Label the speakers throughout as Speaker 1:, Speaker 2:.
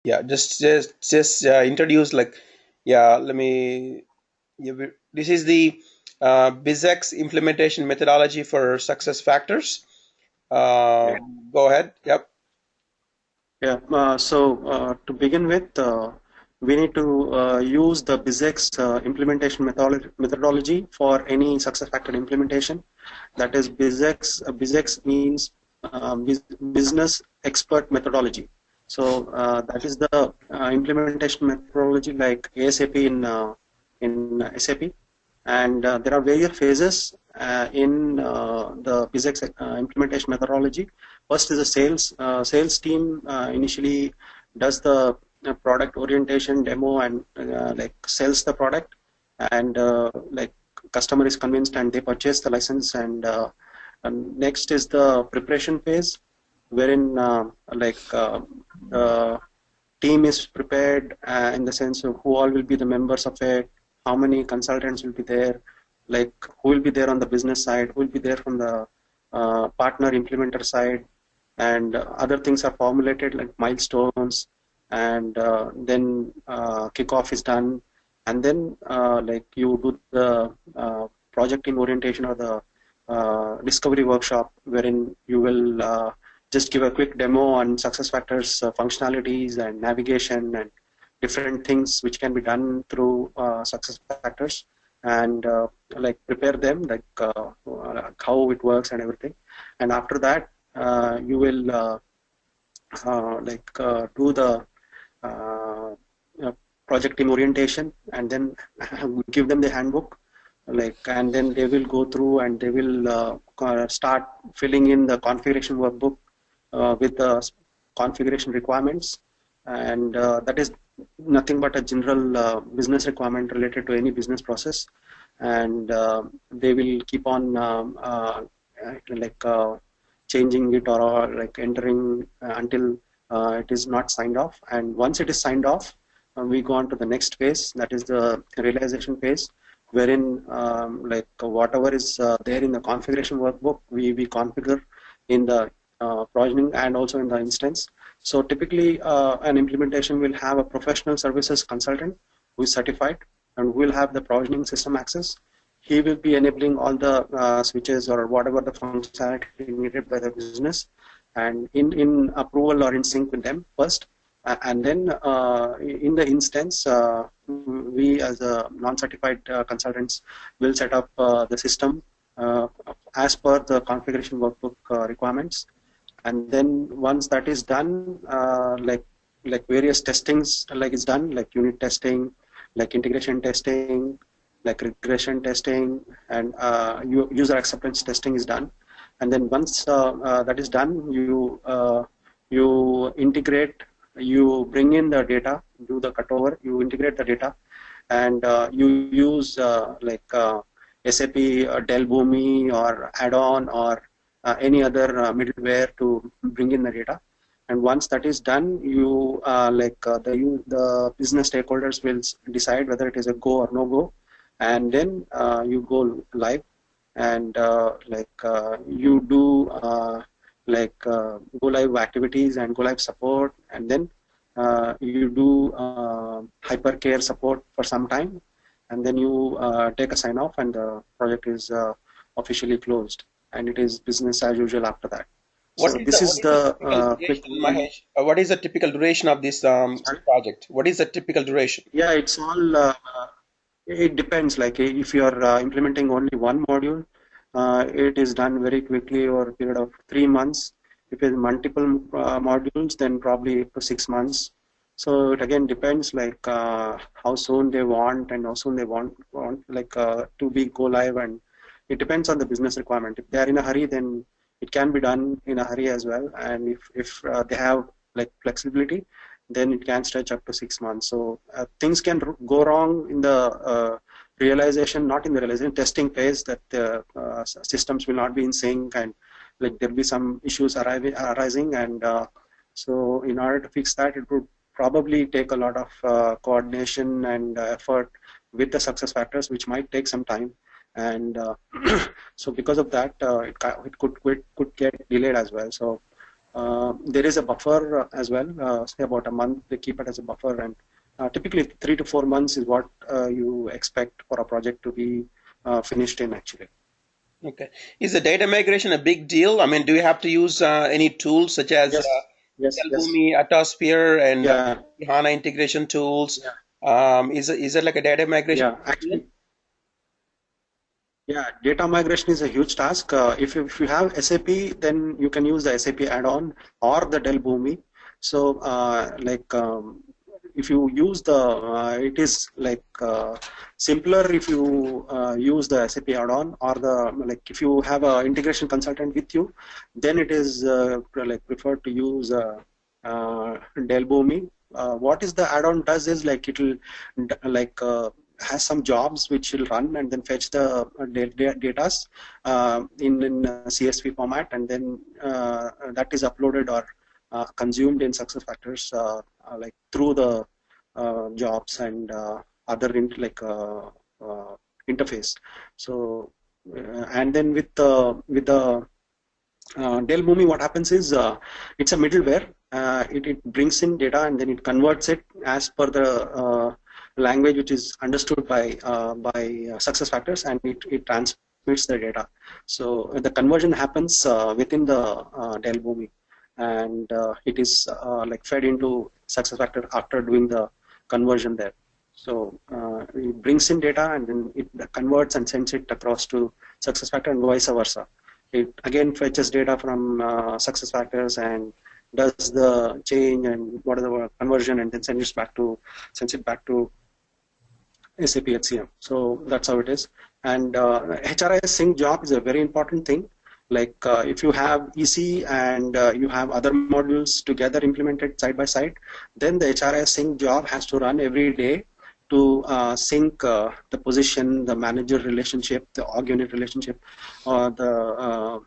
Speaker 1: Yeah, just introduce like, yeah. Let me. Yeah, this is the BizX implementation methodology for success factors.
Speaker 2: Yeah.
Speaker 1: Go ahead. Yep.
Speaker 2: Yeah. To begin with, we need to use the BizX implementation methodology for any success factor implementation. That is BizX. BizX means business expert methodology. That is the implementation methodology like ASAP in SAP, and there are various phases in the BizX implementation methodology. First is the sales. Sales team initially does the product orientation demo and like sells the product, and like customer is convinced and they purchase the license. And next is the preparation phase, wherein the team is prepared in the sense of who all will be the members of it, how many consultants will be there, like who will be there on the business side, who will be there from the partner implementer side, and other things are formulated like milestones, and then kickoff is done, and then like you do the project in orientation or the discovery workshop, wherein you will just give a quick demo on SuccessFactors functionalities and navigation and different things which can be done through SuccessFactors, and like prepare them like how it works and everything. And after that, you will do the uh, project team orientation, and then give them the handbook, like, and then they will go through and they will start filling in the configuration workbook with the configuration requirements, and that is nothing but a general business requirement related to any business process. And they will keep on like changing it, or like entering until it is not signed off. And once it is signed off, we go on to the next phase, that is the realization phase, wherein like whatever is there in the configuration workbook, we configure in the provisioning and also in the instance. So typically, an implementation will have a professional services consultant who is certified and who will have the provisioning system access. He will be enabling all the switches or whatever the functionality needed by the business, and in approval or in sync with them first. And then in the instance, we as a non-certified consultants will set up the system uh, as per the configuration workbook requirements. And then once that is done, like various testings like is done, like unit testing, like integration testing, like regression testing, and user acceptance testing is done. And then once that is done, you integrate, you bring in the data, do the cutover, you integrate the data, and you use SAP Dell Boomi or add-on or any other middleware to bring in the data. And once that is done, you the business stakeholders will decide whether it is a go or no go, and then you go live, and you do go live activities and go live support, and then you do hypercare support for some time, and then you take a sign off, and the project is officially closed, and it is business as usual after that. So this
Speaker 1: What
Speaker 2: is
Speaker 1: is the
Speaker 2: the
Speaker 1: typical
Speaker 2: quick.
Speaker 1: duration, Mahesh? What is the typical duration of this
Speaker 2: Sorry?
Speaker 1: project? What is the typical duration?
Speaker 2: Yeah, it's all. It depends. Like if you are implementing only one module, it is done very quickly over a period of 3 months. If it's multiple modules, then probably up to 6 months. So it again depends, like how soon they want and how soon they want like to be go live, and it depends on the business requirement. If they are in a hurry, then it can be done in a hurry as well. And if they have like flexibility, then it can stretch up to 6 months. So things can go wrong in the realization, not in the realization testing phase, that the systems will not be in sync, and like there'll be some issues arising. And so in order to fix that, it would probably take a lot of coordination and effort with the success factors, which might take some time. And so because of that, it could get delayed as well. So There is a buffer as well, say about a month. They keep it as a buffer, and typically 3 to 4 months is what you expect for a project to be finished in actually.
Speaker 1: Okay. Is the data migration a big deal? I mean, do you have to use any tools such as
Speaker 2: Yes, yes, yes.
Speaker 1: Delbumi, Atmosphere, and
Speaker 2: Yeah,
Speaker 1: HANA integration tools?
Speaker 2: yeah,
Speaker 1: Is it like a data migration?
Speaker 2: yeah. Actually, yeah, data migration is a huge task. If you have SAP, then you can use the SAP add-on or the Dell Boomi. So, if you use it is like simpler if you use the SAP add-on, or if you have a integration consultant with you, then it is preferred to use Dell Boomi. What is the add-on does is like it will has some jobs which will run and then fetch the data in CSV format, and then that is uploaded or consumed in SuccessFactors like through the jobs and other interface. So and then with the Dell Boomi, what happens is it's a middleware. It brings in data and then it converts it as per the language which is understood by SuccessFactors, and it transmits the data. So the conversion happens within the Dell Boomi, and it is fed into SuccessFactor after doing the conversion there. So it brings in data and then it converts and sends it across to SuccessFactor and vice versa. It again fetches data from SuccessFactors and does the change and what is the conversion, and then sends it back to SAP HCM. So that's how it is. And HRIS sync job is a very important thing. Like if you have EC and you have other modules together implemented side by side, then the HRIS sync job has to run every day to sync the position, the manager relationship, the org unit relationship, the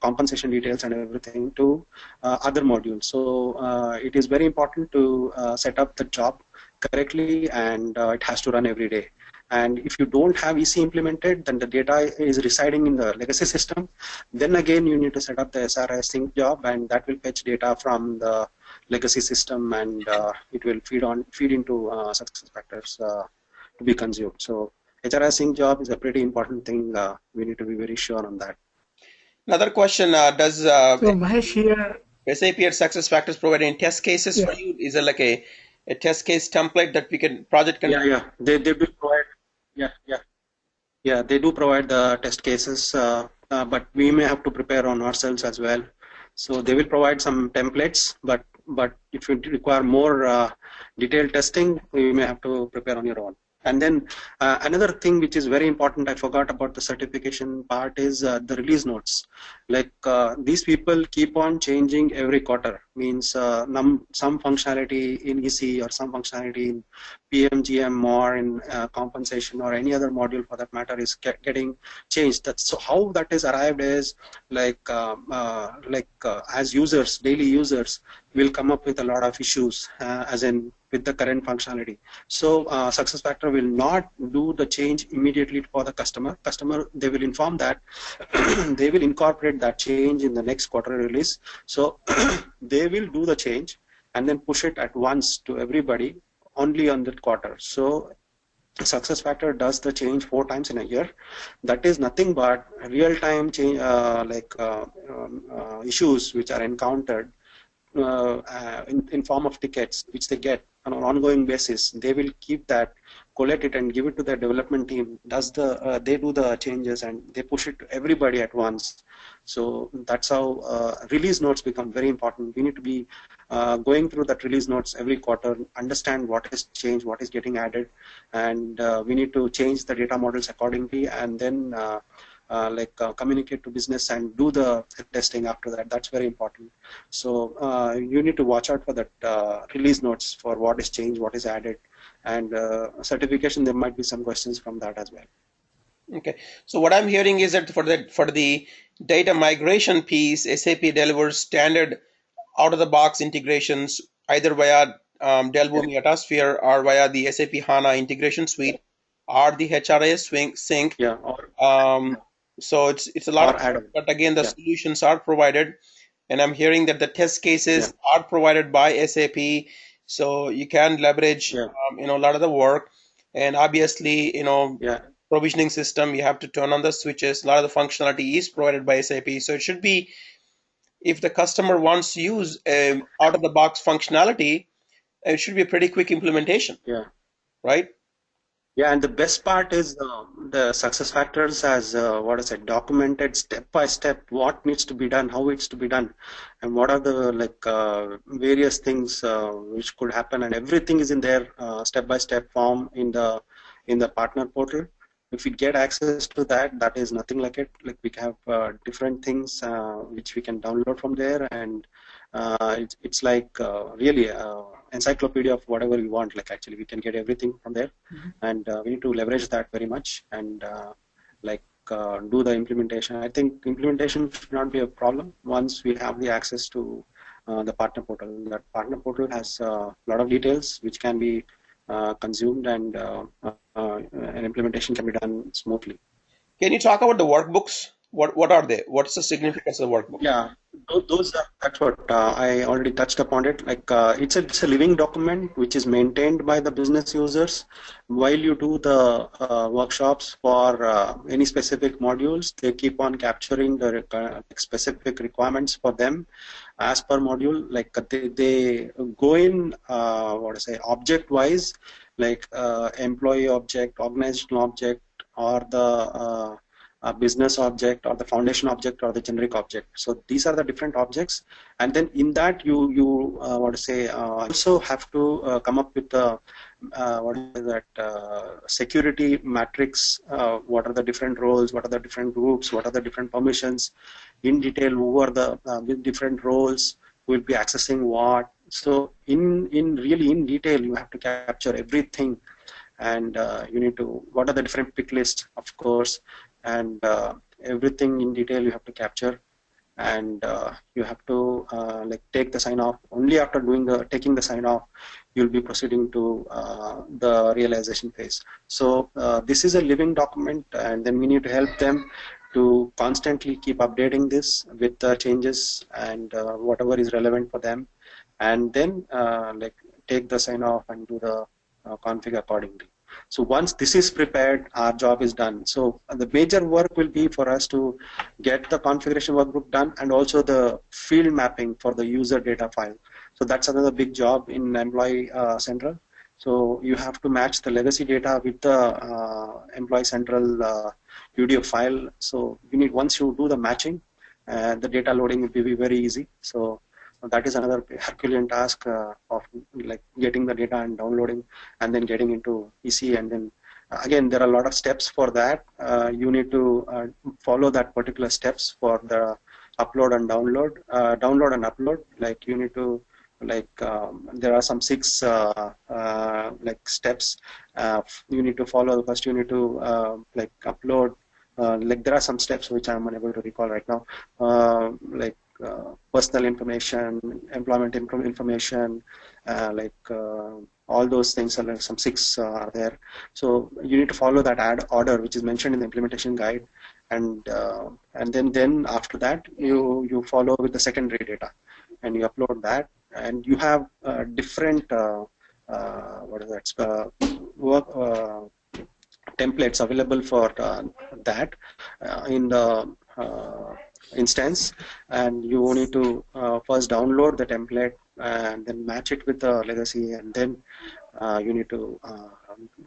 Speaker 2: compensation details and everything to other modules. So it is very important to set up the job correctly, and it has to run every day. And if you don't have EC implemented, then the data is residing in the legacy system. Then again, you need to set up the SRIS sync job, and that will fetch data from the legacy system, and it will feed into SuccessFactors to be consumed. So HRIS sync job is a pretty important thing. We need to be very sure on that.
Speaker 1: Another question: Does
Speaker 3: So Mahesh here,
Speaker 1: SAP or SuccessFactors provide any test cases for
Speaker 3: yeah,
Speaker 1: you? Is there like a test case template that project can?
Speaker 2: Yeah. They do provide. Yeah. They do provide the test cases, but we may have to prepare on ourselves as well. So they will provide some templates, but if you require more detailed testing, you may have to prepare on your own. And then another thing which is very important, I forgot about the certification part, is the release notes. Like these people keep on changing every quarter. Means some functionality in EC or some functionality in PMGM or in compensation or any other module for that matter is getting changed. That's so how that is arrived is as users, daily users will come up with a lot of issues as in with the current functionality. So SuccessFactor will not do the change immediately for the customer. They will inform that they will incorporate that change in the next quarter release. So they will do the change and then push it at once to everybody only on that quarter. So SuccessFactor does the change 4 times in a year. That is nothing but real-time change, issues which are encountered in form of tickets which they get on an ongoing basis. They will keep that, collect it, and give it to the development team. They do the changes and they push it to everybody at once. So that's how release notes become very important. We need to be going through that release notes every quarter, understand what is changed, what is getting added, and we need to change the data models accordingly, and then communicate to business and do the testing after that. That's very important. So you need to watch out for that release notes for what is changed, what is added, and certification. There might be some questions from that as well.
Speaker 1: Okay, so what I'm hearing is that for the data migration piece, SAP delivers standard out-of-the-box integrations either via Dell Boomi Atmosphere or via the SAP HANA integration suite or the HRIS sync.
Speaker 2: Yeah.
Speaker 1: So it's a lot of, but again the solutions are provided, and I'm hearing that the test
Speaker 2: Yeah.
Speaker 1: cases are provided by SAP, so you can leverage,
Speaker 2: Yeah.
Speaker 1: a lot of the work. And obviously,
Speaker 2: Yeah.
Speaker 1: provisioning system, you have to turn on the switches. A lot of the functionality is provided by SAP, so it should be, if the customer wants to use out of the box functionality, it should be a pretty quick implementation,
Speaker 2: Yeah.
Speaker 1: right?
Speaker 2: Yeah, and the best part is the success factors has what is it documented step by step what needs to be done, how it's to be done, and what are the like various things which could happen, and everything is in their step by step form in the partner portal. If we get access to that, that is nothing like it. Like we have different things which we can download from there, and it's like really encyclopedia of whatever we want. Like actually, we can get everything from there, and we need to leverage that very much and like do the implementation. I think implementation should not be a problem once we have the access to the partner portal. That partner portal has a lot of details which can be consumed, and an implementation can be done smoothly.
Speaker 1: Can you talk about the workbooks? What are they? What's the significance of the workbook?
Speaker 2: Yeah, those are, that's what I already touched upon it. Like it's a living document which is maintained by the business users. While you do the workshops for any specific modules, they keep on capturing the specific requirements for them as per module. Like they go in what to say object wise, like employee object, organizational object, or the business object, or the foundation object, or the generic object. So these are the different objects, and then in that you what to say also have to come up with the what is that security matrix. What are the different roles? What are the different groups? What are the different permissions? In detail, who are the with different roles? Who will be accessing what? So in really in detail, you have to capture everything, and you need to, what are the different pick lists, of course, and everything in detail you have to capture, and you have to like take the sign off. Only after doing the taking the sign off, you'll be proceeding to the realization phase. So this is a living document, and then we need to help them to constantly keep updating this with the changes and whatever is relevant for them, and then like take the sign off and do the config accordingly. So once this is prepared, our job is done. So the major work will be for us to get the configuration workbook done, and also the field mapping for the user data file. So that's another big job in Employee Central. So you have to match the legacy data with the Employee Central UDF file. So you need, once you do the matching, the data loading will be very easy. So that is another Herculean task of like getting the data and downloading, and then getting into EC, and then again there are a lot of steps for that. You need to follow that particular steps for the upload and download and upload. Like you need to, like there are some 6 like steps you need to follow. First you need to like upload, like there are some steps which I'm unable to recall right now, like personal information, employment information, like all those things are like some 6 are there. So you need to follow that order which is mentioned in the implementation guide, and then after that you follow with the secondary data, and you upload that, and you have different what is that work templates available for that in the instance, and you need to first download the template and then match it with the legacy, and then you need to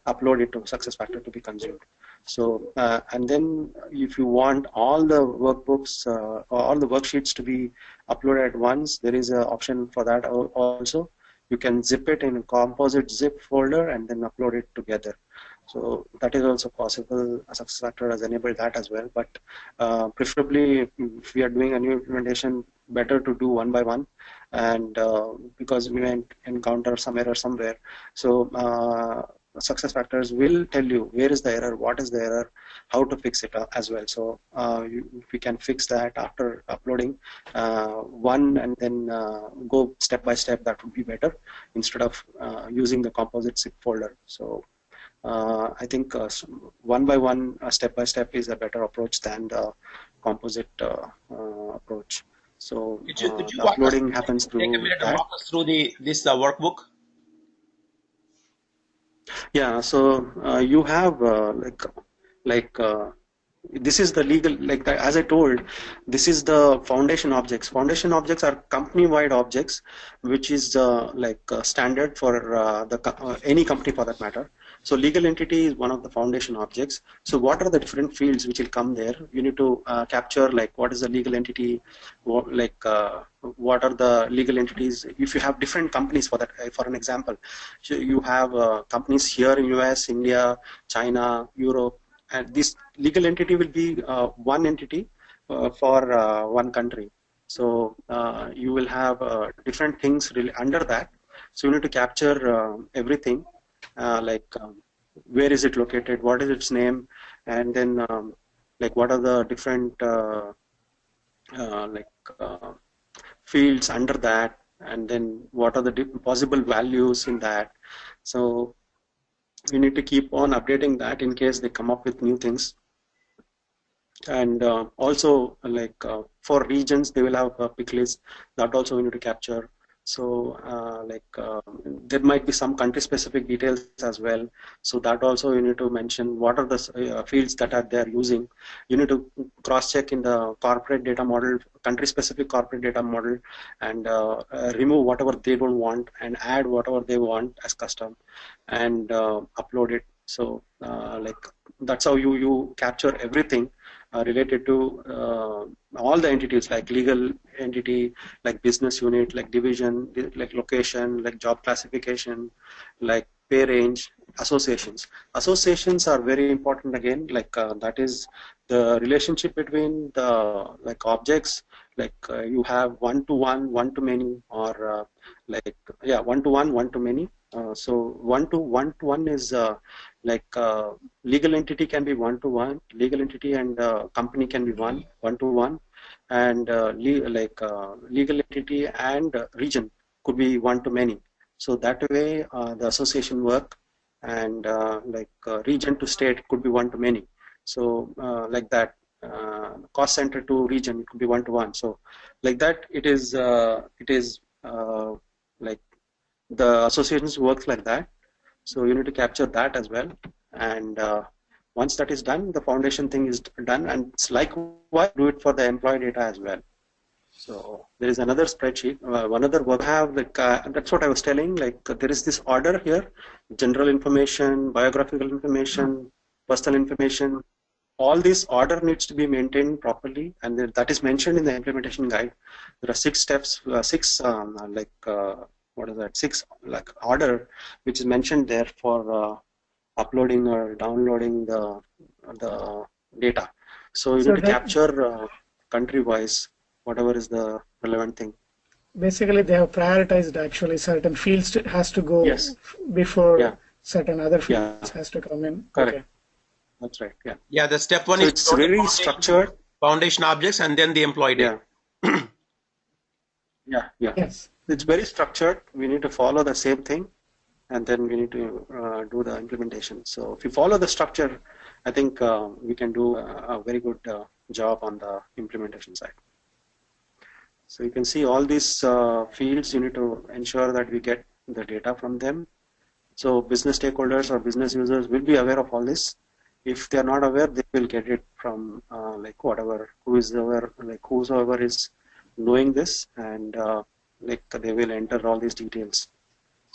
Speaker 2: upload it to SuccessFactors to be consumed. So and then if you want all the workbooks or all the worksheets to be uploaded at once, there is an option for that also. You can zip it in a composite zip folder and then upload it together. So that is also possible. SuccessFactors has enabled that as well, but preferably if we are doing a new implementation, better to do one by one, and because we may encounter some error somewhere. So SuccessFactors will tell you where is the error, what is the error, how to fix it as well. So if we can fix that after uploading one, and then go step by step, that would be better instead of using the composite zip folder. So I think one by one, step by step is a better approach than the composite approach. So
Speaker 1: Could you
Speaker 2: the
Speaker 1: walk us,
Speaker 2: uploading happens
Speaker 1: take a
Speaker 2: through
Speaker 1: minute to
Speaker 2: that.
Speaker 1: walk us through this workbook?
Speaker 2: Yeah, so you have like this is the legal, like the, as I told, this is the foundation objects. Foundation objects are company-wide objects, which is standard for any company for that matter. So legal entity is one of the foundation objects. So what are the different fields which will come there? You need to capture like what is the legal entity, what are the legal entities. If you have different companies for that, for an example, so you have companies here in US, India, China, Europe, and this legal entity will be one entity for one country. So you will have different things really under that. So you need to capture everything, where is it located, what is its name, and then like what are the different uh, like uh, fields under that, and then what are the possible values in that. So you need to keep on updating that in case they come up with new things. And also for regions they will have a pick list that also we need to capture. So there might be some country specific details as well, so that also you need to mention what are the fields that are they're using. You need to cross check in the corporate data model, country specific corporate data model, and remove whatever they don't want and add whatever they want as custom, and upload it. So that's how you capture everything related to all the entities, like legal entity, like business unit, like division, like location, like job classification, like pay range, associations. Associations are very important again, that is the relationship between the like objects, you have one to one, one to many, or one to one, one to many. So one is legal entity can be one to one, legal entity and company can be one to one, and legal entity and region could be one to many. So that way the association work, and region to state could be one to many. So like that, cost center to region, it could be one to one. So like that, it is like the associations works like that. So you need to capture that as well. And once that is done, the foundation thing is done. And it's likewise do it for the employee data as well. So there is another spreadsheet, one other work I have, that's what I was telling, there is this order here: general information, biographical information, personal information. All this order needs to be maintained properly, and that is mentioned in the implementation guide. There are 6 steps, what is that? 6 order which is mentioned there for uploading or downloading the data. So you
Speaker 3: So
Speaker 2: need to capture country-wise whatever is the relevant thing.
Speaker 3: basically they have prioritized actually certain fields has to go
Speaker 2: Yes.
Speaker 3: before
Speaker 2: Yeah.
Speaker 3: certain other
Speaker 2: Yeah.
Speaker 3: fields has to come in.
Speaker 2: Correct.
Speaker 3: Okay.
Speaker 2: That's right. Yeah.
Speaker 1: Yeah, the step one
Speaker 2: So
Speaker 1: is
Speaker 2: it's very structured.
Speaker 1: foundation objects, and then the employee data.
Speaker 2: Yeah. Yeah. Yeah.
Speaker 3: Yes.
Speaker 2: It's very structured. We need to follow the same thing, and then we need to do the implementation. So if you follow the structure, I think we can do a very good job on the implementation side. So you can see all these fields. You need to ensure that we get the data from them. So business stakeholders or business users will be aware of all this. If they are not aware, they will get it from whosoever is knowing this, and they will enter all these details.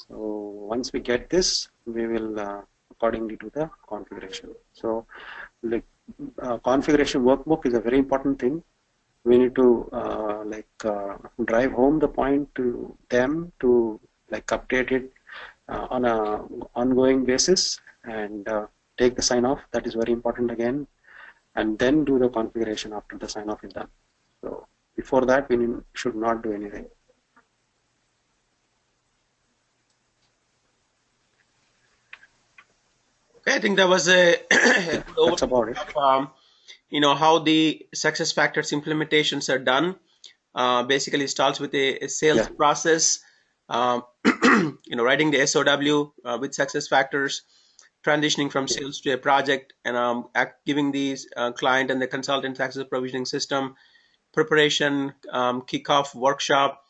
Speaker 2: So once we get this, we will accordingly do the configuration. So configuration workbook is a very important thing. We need to drive home the point to them to update it on a ongoing basis, and take the sign off. That is very important again, and then do the configuration after the sign off is done. So before that, we should not do anything.
Speaker 1: Okay, I think that was a
Speaker 2: That's about it.
Speaker 1: How the success factors implementations are done. Basically, it starts with a sales process, writing the SOW with success factors, transitioning from sales to a project, and giving the client and the consultant access provisioning system, preparation, kickoff workshop,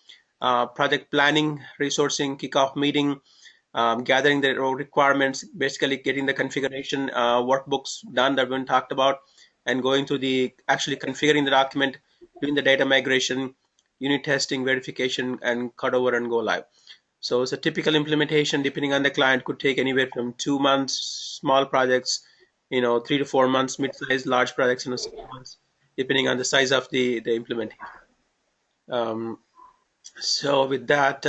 Speaker 1: project planning, resourcing, kickoff meeting, gathering the requirements, basically getting the configuration workbooks done that we talked about, and going to the actually configuring the document, doing the data migration, unit testing, verification, and cut over and go live. So it's a typical implementation, depending on the client, could take anywhere from 2 months, small projects, 3 to 4 months, mid-sized, large projects, 6 months, depending on the size of the implementation. So with that,